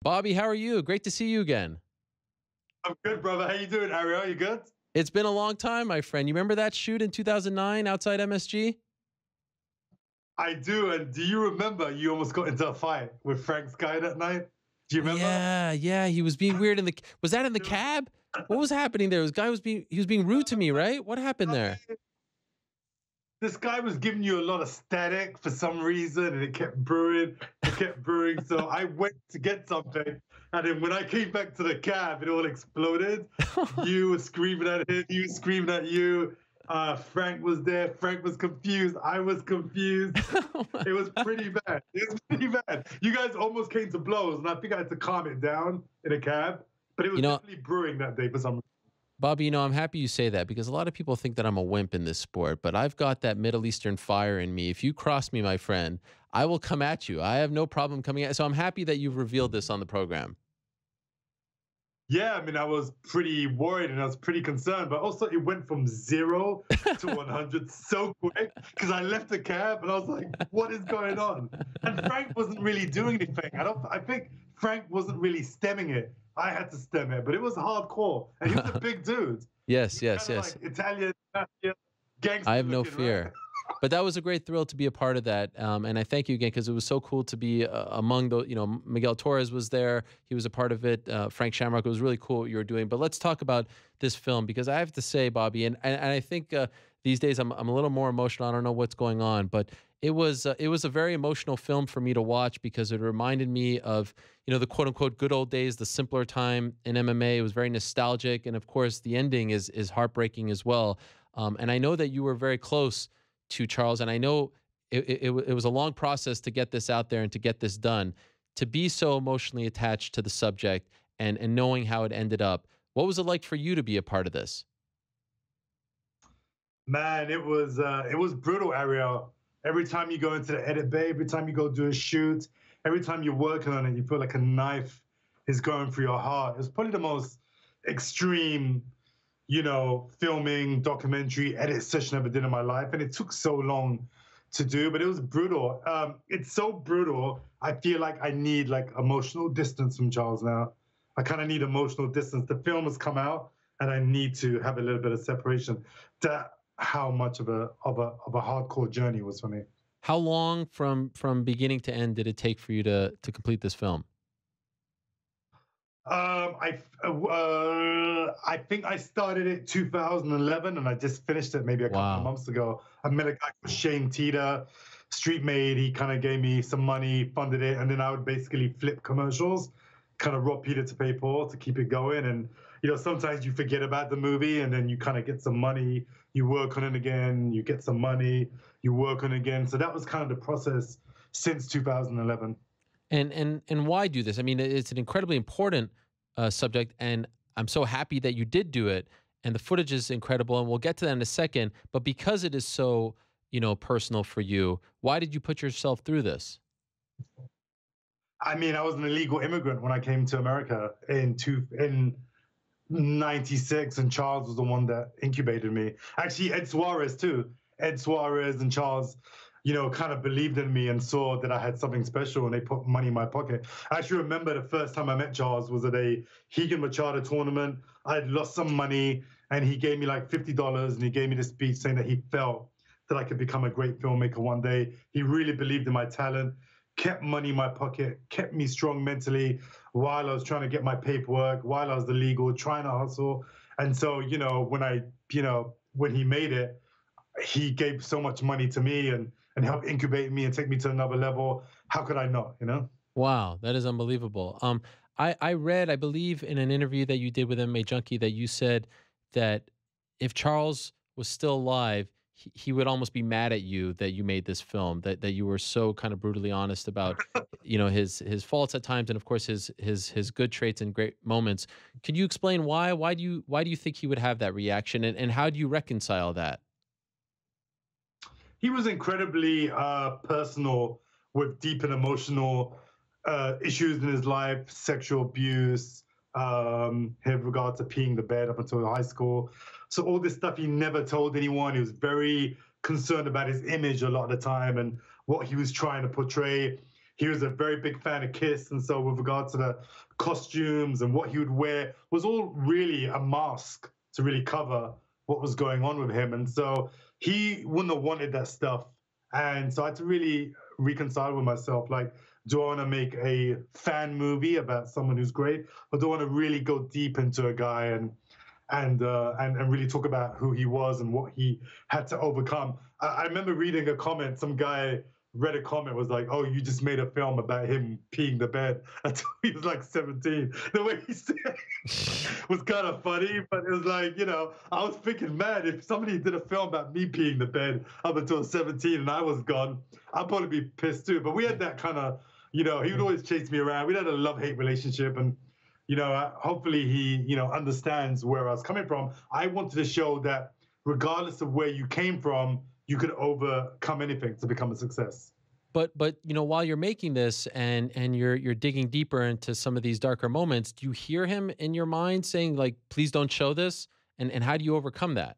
Bobby, how are you? Great to see you again. I'm good, brother. How you doing, Ariel? You good? It's been a long time, my friend. You remember that shoot in 2009 outside MSG? I do. And do you remember you almost got into a fight with Frank Sky that night? Do you remember? Yeah, yeah. He was being weird in the. Was that in the It was, cab? What was happening there? This guy was being. He was being rude to me, right? What happened there? this guy was giving you a lot of static for some reason, and it kept brewing. It kept brewing. So I went to get something, and then when I came back to the cab, it all exploded. You were screaming at him. He was screaming at you. Frank was there. Frank was confused. I was confused. It was pretty bad. It was pretty bad. You guys almost came to blows, and I think I had to calm it down in a cab. But it you was know, definitely brewing that day for some reason. Bobby. I'm happy you say that because a lot of people think that I'm a wimp in this sport, but I've got that Middle Eastern fire in me. If you cross me, my friend, I will come at you. I have no problem coming at. So I'm happy that you've revealed this on the program. Yeah, I mean, I was pretty worried and I was pretty concerned, but also it went from 0 to 100 so quick because I left the cab and I was like, what is going on? And Frank wasn't really doing anything. I think Frank wasn't really stemming it. I had to stem it, but it was hardcore. And he was a big dude. He Yes, was yes, kind of yes. like Italian, mafia, I gangster have no looking, right? fear. But that was a great thrill to be a part of that. And I thank you again because it was so cool to be among the, Miguel Torres was there. He was a part of it. Frank Shamrock. It was really cool what you were doing. But let's talk about this film because I have to say, Bobby, and I think these days I'm a little more emotional. I don't know what's going on, but it was a very emotional film for me to watch because it reminded me of the quote unquote good old days, the simpler time in MMA. It was very nostalgic, and of course the ending is heartbreaking as well. And I know that you were very close to Charles, and I know it was a long process to get this out there and to get this done. To be so emotionally attached to the subject and knowing how it ended up, what was it like for you to be a part of this? Man, it was brutal, Ariel. Every time you go into the edit bay, every time you go do a shoot, every time you're working on it, you feel like a knife is going through your heart. It's probably the most extreme, filming, documentary, edit session I ever did in my life. And it took so long to do, but it was brutal. It's so brutal. I feel like I need like emotional distance from Charles now. I kind of need emotional distance. The film has come out and I need to have a little bit of separation. That how much of a hardcore journey it was for me. How long from beginning to end did it take for you to complete this film? I think I started it 2011 and I just finished it maybe a couple of Wow. months ago. I met a guy called Shane Teeter, street made. He kind of gave me some money, funded it, and then I would basically flip commercials, kind of rob Peter to pay Paul to keep it going. And sometimes you forget about the movie and then you kind of get some money, you work on it again, you get some money, you work on it again. So that was kind of the process since 2011. And why do this? I mean, it's an incredibly important subject, and I'm so happy that you did do it. And the footage is incredible, and we'll get to that in a second. But because it is so, personal for you, why did you put yourself through this? I mean, I was an illegal immigrant when I came to America in '96, and Charles was the one that incubated me. Actually, Ed Suarez too. Ed Suarez and Charles, kind of believed in me and saw that I had something special, and they put money in my pocket. I actually remember the first time I met Charles was at a Higan Machado tournament. I had lost some money, and he gave me like $50, and he gave me this speech saying that he felt that I could become a great filmmaker one day. He really believed in my talent, kept money in my pocket, kept me strong mentally while I was trying to get my paperwork, while I was illegal, trying to hustle. And so, when he made it, he gave so much money to me and helped incubate me and take me to another level. How could I not? Wow, that is unbelievable. I read, I believe, in an interview that you did with MMA Junkie that you said that if Charles was still alive, he would almost be mad at you that you made this film, that you were so kind of brutally honest about, his faults at times, and of course his good traits and great moments. Could you explain why? Why do you think he would have that reaction, and how do you reconcile that? He was incredibly personal with deep and emotional issues in his life, sexual abuse, in regard to peeing the bed up until high school. So all this stuff he never told anyone. He was very concerned about his image a lot of the time and what he was trying to portray. he was a very big fan of Kiss, and so with regard to the costumes and what he would wear was all really a mask to really cover what was going on with him. And so he wouldn't have wanted that stuff. And so I had to really reconcile with myself. Like, do I want to make a fan movie about someone who's great, or do I want to really go deep into a guy and really talk about who he was and what he had to overcome? I remember reading a comment. Some guy read a comment, was like, "Oh, you just made a film about him peeing the bed until he was like 17." The way he said it was kind of funny, but it was like, I was thinking, man, if somebody did a film about me peeing the bed up until 17 and I was gone, I'd probably be pissed too. But we had that kind of, he would always chase me around. We had a love-hate relationship, and hopefully he understands where I was coming from. I wanted to show that regardless of where you came from, you could overcome anything to become a success. But while you're making this and you're digging deeper into some of these darker moments, do you hear him in your mind saying like, "Please don't show this"? And how do you overcome that?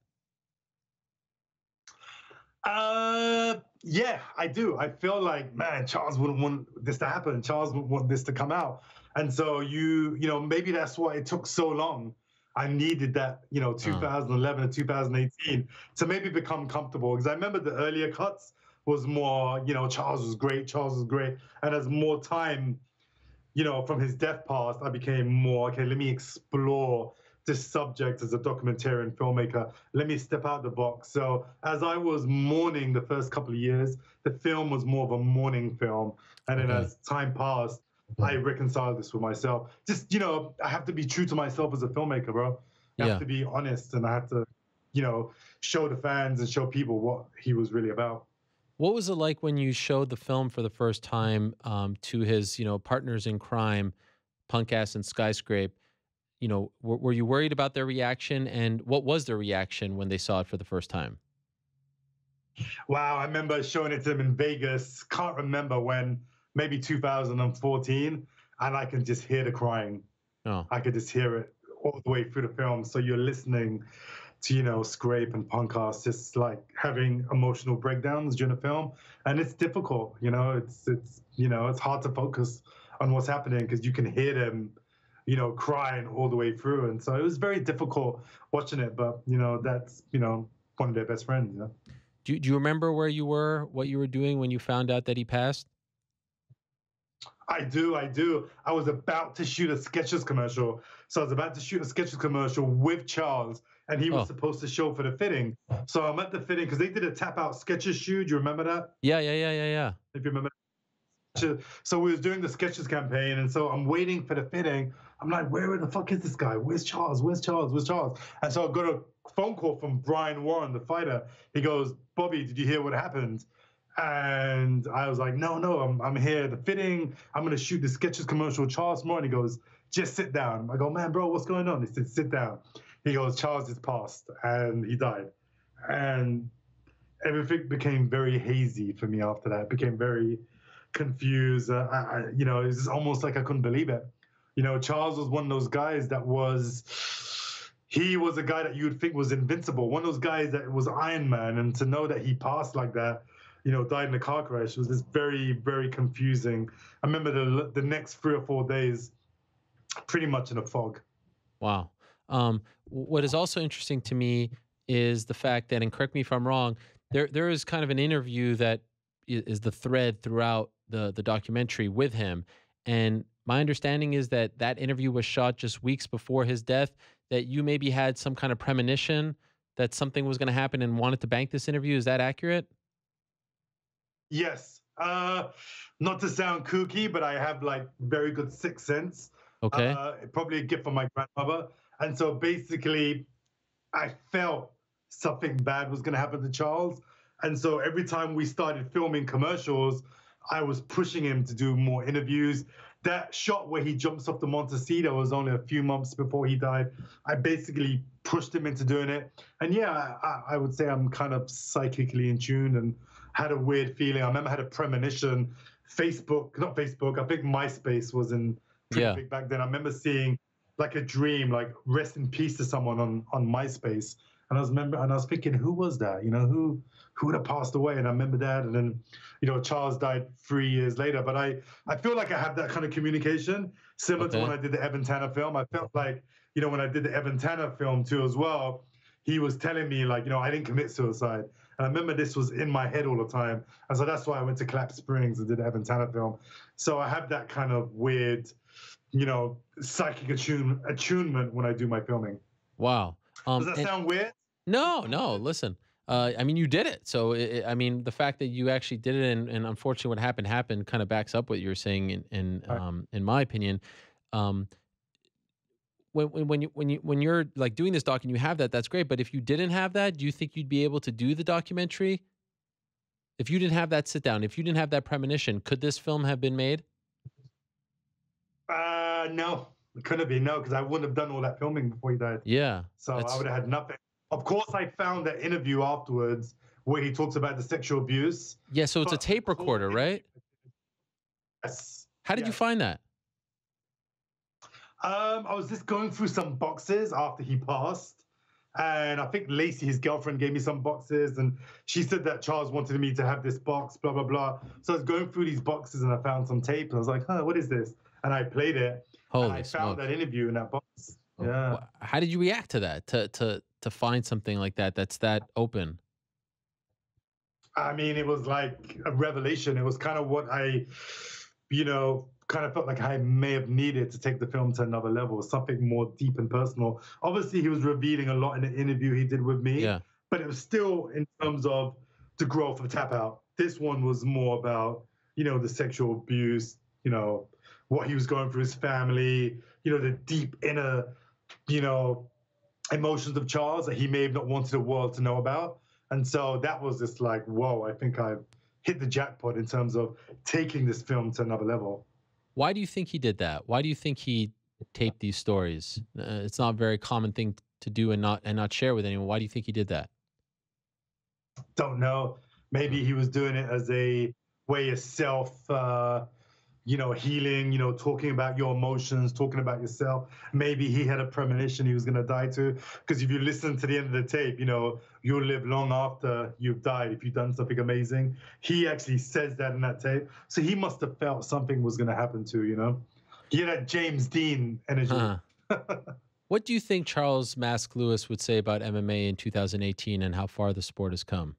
Yeah, I do. I feel like, man, Charles wouldn't want this to happen. Charles wouldn't want this to come out. And so maybe that's why it took so long. I needed that, 2011 and 2018 to maybe become comfortable. Because I remember the earlier cuts was more, Charles was great, Charles was great. And as more time, from his death past, I became more, okay, let me explore this subject as a documentarian filmmaker. Let me step out the box. So as I was mourning the first couple of years, the film was more of a mourning film. And then as time passed, I reconciled this with myself. Just, I have to be true to myself as a filmmaker, bro. I have to be honest, and I have to, show the fans and show people what he was really about. What was it like when you showed the film for the first time to his, partners in crime, Punk Ass and Skyscrape? Were you worried about their reaction, and what was their reaction when they saw it for the first time? Wow, I remember showing it to them in Vegas. Can't remember when, maybe 2014, and I can just hear the crying. Oh, I could just hear it all the way through the film. So you're listening to, Scrape and Punkcast, just like having emotional breakdowns during the film. And it's difficult, it's hard to focus on what's happening because you can hear them, crying all the way through. And so it was very difficult watching it, but that's, one of their best friends. do you remember where you were, what you were doing when you found out that he passed? I do. I was about to shoot a Skechers commercial. So I was about to shoot a Skechers commercial with Charles, and he was Oh, supposed to show for the fitting. So I'm at the fitting because they did a tap out Skechers shoe. Do you remember that? yeah, yeah, yeah, yeah, yeah. If you remember. So we was doing the Skechers campaign, and so I'm waiting for the fitting. I'm like, where the fuck is this guy? Where's Charles? Where's Charles? Where's Charles? And so I got a phone call from Brian Warren, the fighter. He goes, Bobby, did you hear what happened? And I was like, no, I'm here. The fitting, I'm going to shoot the Skechers commercial with Charles tomorrow. And he goes, just sit down. I go, man, bro, what's going on? He said, sit down. He goes, Charles is passed and he died. And everything became very hazy for me after that. It became very confused. It was almost like I couldn't believe it. Charles was one of those guys he was a guy that you'd think was invincible. One of those guys that was Iron Man. And to know that he passed like that, died in a car crash, was this very, very confusing. I remember the next 3 or 4 days pretty much in a fog. Wow. What is also interesting to me is the fact that, and correct me if I'm wrong, there is kind of an interview that is the thread throughout the documentary with him, and my understanding is that that interview was shot just weeks before his death. That you maybe had some kind of premonition that something was going to happen and wanted to bank this interview. Is that accurate? Yes. Not to sound kooky, but I have like very good sixth sense. Okay. Probably a gift from my grandmother. And so basically, I felt something bad was going to happen to Charles. And so every time we started filming commercials, I was pushing him to do more interviews. That shot where he jumps off the Montecito was only a few months before he died. I basically pushed him into doing it. And yeah, I would say I'm kind of psychically in tune and had a weird feeling. I remember I had a premonition. Not Facebook, I think MySpace was pretty Yeah. big back then. I remember seeing like a dream, like rest in peace to someone on MySpace. and I was thinking, who was that? Who would have passed away? And I remember that. And then, Charles died 3 years later. But I feel like I have that kind of communication, similar to when Okay. I did the Evan Tanner film. I felt like, when I did the Evan Tanner film too as well, he was telling me like, I didn't commit suicide. And I remember this was in my head all the time. And so that's why I went to Clap Springs and did the Evan Tanner film. So I have that kind of weird, psychic attunement when I do my filming. Wow. Does that And sound weird? no, no, listen. I mean, you did it. So, I mean, the fact that you actually did it, and unfortunately, what happened, kind of backs up what you were saying. Right. In my opinion, um, when you're like doing this doc and you have that, that's great. But if you didn't have that, do you think you'd be able to do the documentary? If you didn't have that sit down, if you didn't have that premonition, could this film have been made? No, it couldn't have been. No, because I wouldn't have done all that filming before he died. Yeah, So I that's would have had nothing. Of course, I found that interview afterwards where he talks about the sexual abuse. yeah. So it's a But the tape core recorder, interview, right? yes, How did you yes. find that? I was just going through some boxes after he passed. And I think Lacey, his girlfriend, gave me some boxes. And she said that Charles wanted me to have this box, blah, blah, blah. So I was going through these boxes and I found some tape. And I was like, what is this? And I played it. And I Holy found smokes! that interview in that box. Yeah. How did you react to that? To find something like that that's that open? I mean, it was like a revelation. It was kind of what kind of felt like I may have needed to take the film to another level, something more deep and personal. Obviously, he was revealing a lot in the interview he did with me, Yeah. but it was still in terms of the growth of Tap Out. This one was more about, the sexual abuse, what he was going through his family, the deep inner, you know, emotions of Charles that he may have not wanted the world to know about. And so that was just like, whoa, I think I've hit the jackpot in terms of taking this film to another level. Why do you think he did that? Why do you think he taped these stories? It's not a very common thing to do and not share with anyone. Why do you think he did that? Don't know. Uh, Maybe he was doing it as a way of self, healing, talking about your emotions, talking about yourself. Maybe he had a premonition he was going to die too. Because if you listen to the end of the tape, you'll live long after you've died if you've done something amazing. He actually says that in that tape. So he must have felt something was going to happen too. He had that James Dean energy. huh. What do you think Charles Mask Lewis would say about MMA in 2018 and how far the sport has come?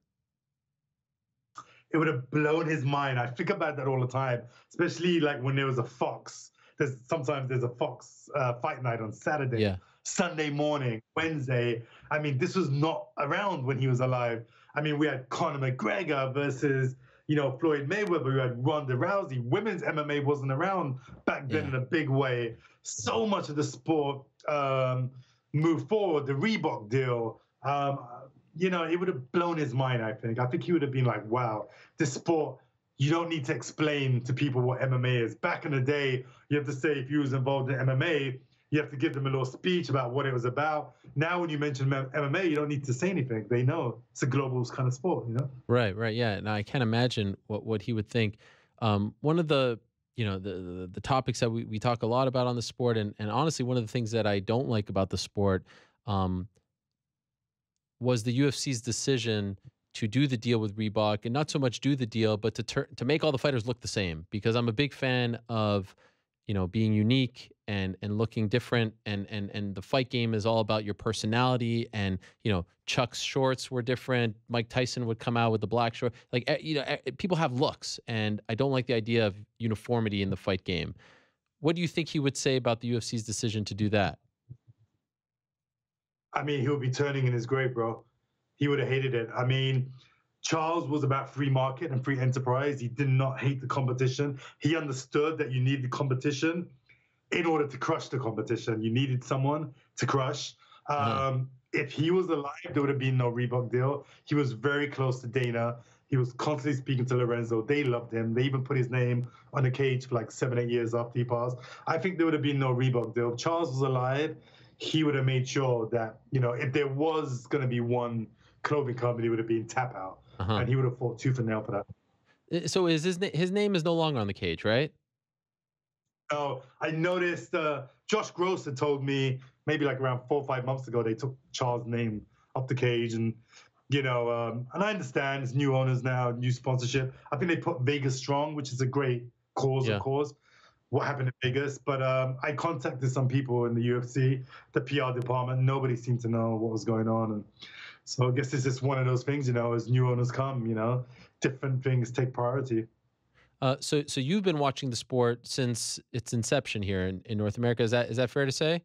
It would have blown his mind. I think about that all the time, especially like when there was a Fox. Sometimes there's a Fox fight night on Saturday, Yeah. Sunday morning, Wednesday. I mean, this was not around when he was alive. I mean, we had Conor McGregor versus Floyd Mayweather. We had Ronda Rousey. Women's MMA wasn't around back then Yeah. in a big way. So much of the sport moved forward. The Reebok deal. It would have blown his mind, I think. I think he would have been like, wow, this sport, you don't need to explain to people what MMA is. Back in the day, you have to say if you was involved in MMA, you have to give them a little speech about what it was about. Now, when you mention MMA, you don't need to say anything. They know it's a global kind of sport. Right, right. Yeah. And I can't imagine what he would think. One of the the topics that we talk a lot about on the sport, and honestly, one of the things that I don't like about the sport, um, was the UFC's decision to do the deal with Reebok, and not so much do the deal, but to make all the fighters look the same. Because I'm a big fan of, being unique and looking different, and the fight game is all about your personality. And Chuck's shorts were different. Mike Tyson would come out with the black short. Like people have looks, and I don't like the idea of uniformity in the fight game. What do you think he would say about the UFC's decision to do that? I mean, he would be turning in his grave, bro. He would have hated it. I mean, Charles was about free market and free enterprise. He did not hate the competition. He understood that you need the competition in order to crush the competition. You needed someone to crush. Uh-huh. If he was alive, there would have been no Reebok deal. He was very close to Dana. He was constantly speaking to Lorenzo. They loved him. They even put his name on the cage for like 7, 8 years after he passed. I think there would have been no Reebok deal. If Charles was alive, he would have made sure that, if there was going to be one clothing company, it would have been Tap Out. Uh-huh. And he would have fought tooth and nail for that. So is his name is no longer on the cage, right? Oh, I noticed Josh Gross had told me maybe like around 4 or 5 months ago they took Charles' name off the cage, and and I understand it's new owners now, new sponsorship. I think they put Vegas strong, which is a great cause, of Yeah. course. What happened in Vegas, but I contacted some people in the UFC, the PR department. Nobody seemed to know what was going on, and so I guess it's just one of those things, as new owners come, different things take priority. So you've been watching the sport since its inception here in North America. Is that fair to say?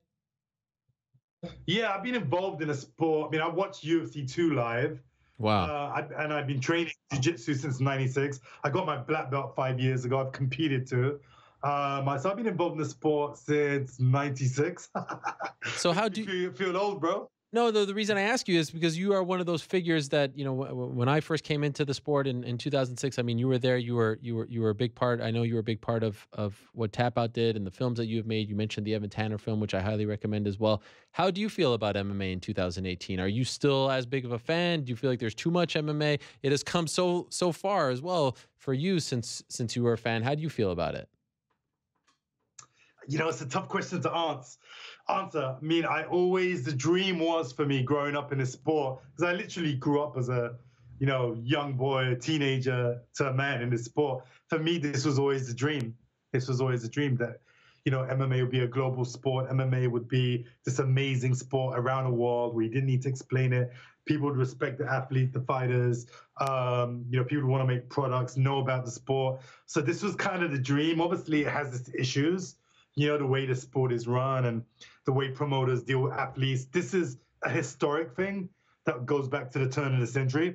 Yeah, I've been involved in a sport. I mean, I watched UFC 2 live, Wow. and I've been training jiu-jitsu since '96. I got my black belt 5 years ago. I've competed too. So I've been involved in the sport since '96. So how do You feel old, bro? No, the reason I ask you is because you are one of those figures that, when I first came into the sport in 2006, I mean, you were there, you were a big part. I know you were a big part of what Tap Out did and the films that you've made. You mentioned the Evan Tanner film, which I highly recommend as well. How do you feel about MMA in 2018? Are you still as big of a fan? Do you feel like there's too much MMA? It has come so far as well for you since you were a fan. How do you feel about it? It's a tough question to answer. I mean, the dream was for me growing up in this sport, because I literally grew up as a, young boy, teenager to a man in this sport. For me, this was always the dream. This was always the dream that, MMA would be a global sport. MMA would be this amazing sport around the world where you didn't need to explain it. People would respect the athlete, the fighters. People would want to make products, know about the sport. So this was kind of the dream. Obviously, it has its issues, the way the sport is run and the way promoters deal with athletes. This is a historic thing that goes back to the turn of the century.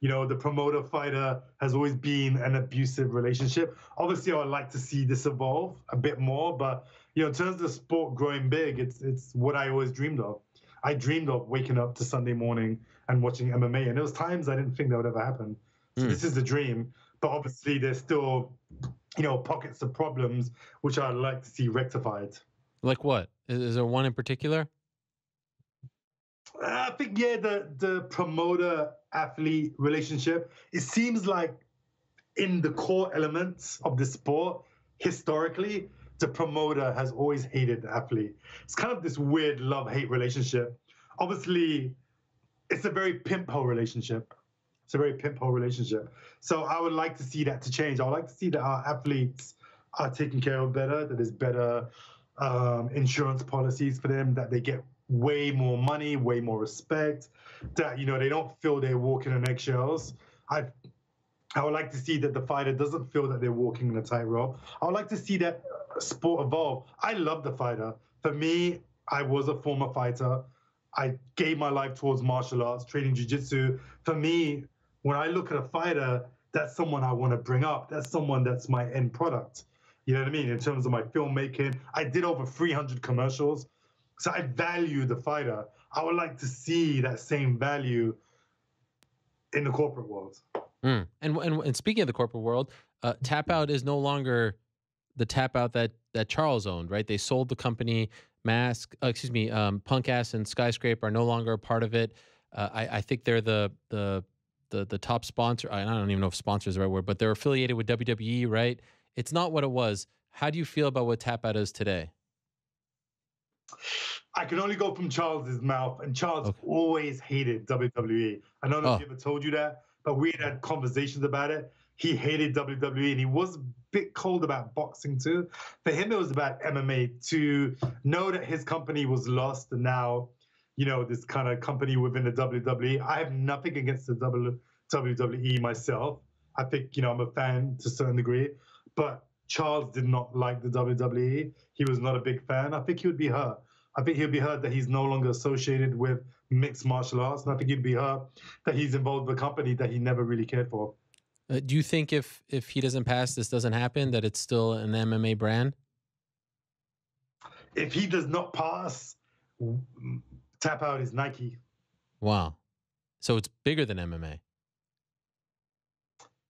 The promoter fighter has always been an abusive relationship. Obviously, I would like to see this evolve a bit more, but in terms of the sport growing big, it's what I always dreamed of. I dreamed of waking up to Sunday morning and watching MMA, and there was times I didn't think that would ever happen. So this is the dream, but obviously there's still pockets of problems which I'd like to see rectified. Like what? Is there one in particular? I think, yeah, the promoter athlete relationship. It seems like in the core elements of the sport, historically, the promoter has always hated the athlete. It's kind of this weird love-hate relationship. Obviously, it's a very pimp hole relationship. It's a very pimp hole relationship. So I would like to see that to change. I would like to see that our athletes are taken care of better, that there's better insurance policies for them, that they get way more money, way more respect, that, they don't feel they're walking on eggshells. I would like to see that the fighter doesn't feel that they're walking on a tightrope. I would like to see that sport evolve. I love the fighter. For me, I was a former fighter. I gave my life towards martial arts, training jiu-jitsu. For me, when I look at a fighter, that's someone I want to bring up. That's someone that's my end product. You know what I mean? In terms of my filmmaking, I did over 300 commercials. So I value the fighter. I would like to see that same value in the corporate world. And speaking of the corporate world, Tap Out is no longer the Tap Out that Charles owned, right? They sold the company. Punk Ass and Skyscraper are no longer a part of it. I think they're the top sponsor. I don't even know if sponsor is the right word, but they're affiliated with WWE, right? It's not what it was. How do you feel about what Tap Out is today? I can only go from Charles's mouth, and Charles Okay. always hated WWE. I don't know if Oh, he ever told you that, but we had conversations about it. He hated WWE, and he was a bit cold about boxing too. For him, it was about MMA. To know that his company was lost, and now, this kind of company within the WWE. I have nothing against the WWE myself. I think, I'm a fan to a certain degree, but Charles did not like the WWE. He was not a big fan. I think he would be hurt. I think he'll be hurt that he's no longer associated with mixed martial arts. And I think he'd be hurt that he's involved with a company that he never really cared for. do you think if he doesn't pass, this doesn't happen, that it's still an MMA brand? If he does not pass, Tap Out is Nike. Wow. So it's bigger than MMA.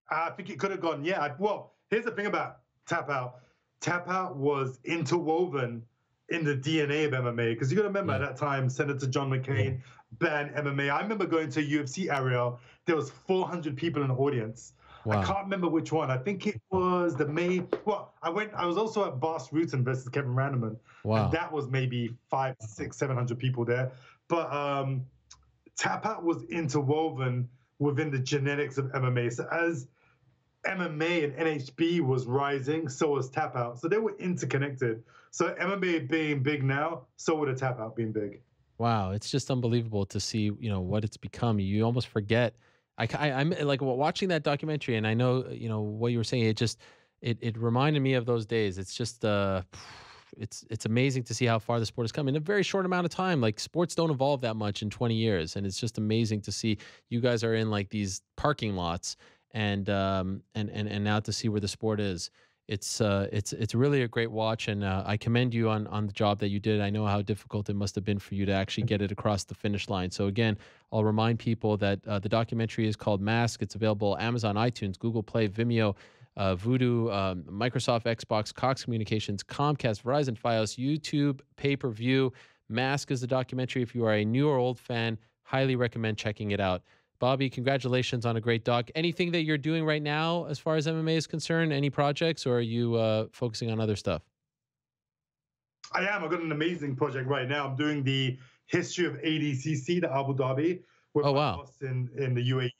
I think it could have gone, yeah. Well, here's the thing about Tap Out. Tap Out was interwoven in the DNA of MMA, because you got to remember at that time, Senator John McCain banned MMA. I remember going to a UFC area. There was 400 people in the audience. Wow. I can't remember which one. I think it was the May. Well, I was also at Bas Rutten versus Kevin Randleman. Wow. And that was maybe 500, 600, 700 people there. But tap out was interwoven within the genetics of MMA. So as MMA and NHB was rising, so was tap out. So they were interconnected. So MMA being big now, so would a tap out being big. Wow, it's just unbelievable to see, what it's become. You almost forget. I'm like watching that documentary, and I know, what you were saying. It just, it reminded me of those days. It's just, it's amazing to see how far the sport has come in a very short amount of time. Like sports don't evolve that much in 20 years, and it's just amazing to see you guys are in like these parking lots, and now to see where the sport is. It's really a great watch, and I commend you on the job that you did. I know how difficult it must have been for you to actually get it across the finish line. So again, I'll remind people that the documentary is called Mask. It's available Amazon, iTunes, Google Play, Vimeo, Vudu, Microsoft, Xbox, Cox Communications, Comcast, Verizon, Fios, YouTube, pay-per-view. Mask is the documentary. If you are a new or old fan, highly recommend checking it out. Bobby, congratulations on a great doc. Anything that you're doing right now as far as MMA is concerned? Any projects, or are you focusing on other stuff? I am. I've got an amazing project right now. I'm doing the history of ADCC, the Abu Dhabi, with Oh, my wow. boss in the UAE,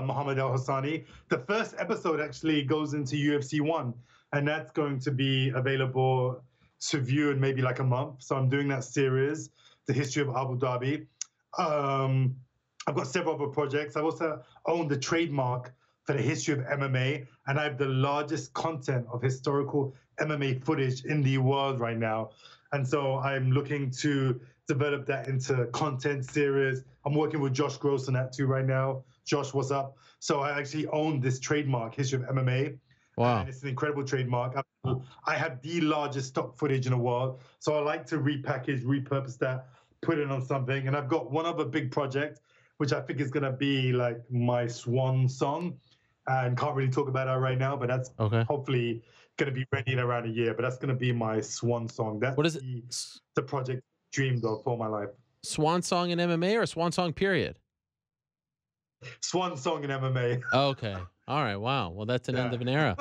Mohammed Al Hassani. The first episode actually goes into UFC 1, and that's going to be available to view in maybe like a month. So I'm doing that series, the history of Abu Dhabi. I've got several other projects. I also own the trademark for the history of MMA, and I have the largest content of historical MMA footage in the world right now. And so I'm looking to develop that into content series. I'm working with Josh Gross on that too right now. Josh, what's up? So I actually own this trademark, history of MMA. Wow. And it's an incredible trademark. I have the largest stock footage in the world. So I like to repackage, repurpose that, put it on something. And I've got one other big project, which I think is going to be like my swan song. And can't really talk about that right now, but that's Okay. hopefully going to be ready in around a year. But that's going to be my swan song. That's What is it? The project dreamed of for my life. Swan song in MMA or swan song period? Swan song in MMA. Okay. All right. Wow. Well, that's an end of an era.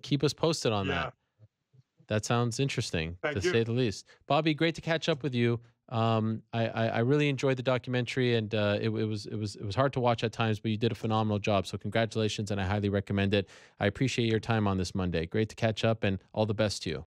Keep us posted on that. That sounds interesting, to say the least. Bobby, great to catch up with you. I really enjoyed the documentary, and it was hard to watch at times, but you did a phenomenal job. So congratulations, and I highly recommend it. I appreciate your time on this Monday. Great to catch up, and all the best to you.